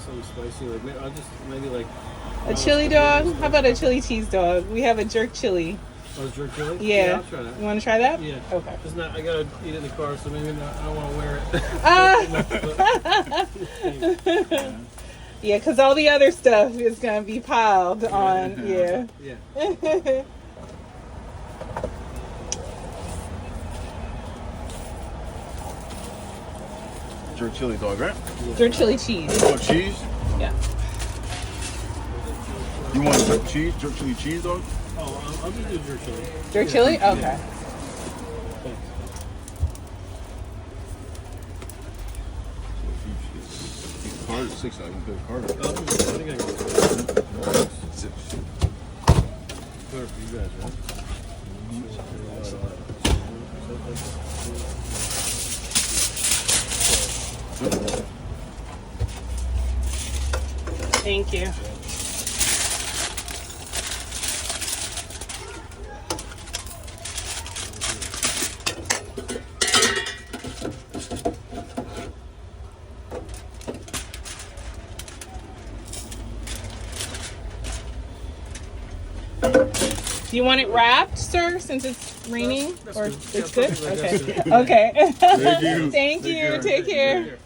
something spicy. Like maybe, I'll just maybe like a chili dog. How about a chili cheese dog? We have a jerk chili. Oh, jerk chili? Yeah. I'll try that. You want to try that? Yeah. Okay. It's not. I gotta eat it in the car, so maybe not, I don't want to wear it. Yeah, because all the other stuff is gonna be piled on. Yeah. Yeah. Jerk chili dog, right? Jerk chili cheese. Oh, cheese? Yeah. You want jerk cheese? Jerk chili cheese dog? Oh, I'll just do jerk chili. Jerk chili? Okay. Card 6. I can put a card. I think I can go 6. for you guys, right? Thank you. Do you want it wrapped, sir, since it's raining? That's or good. it's Yeah, good? something like Okay. that. Okay. Thank you. Thank you. Take care.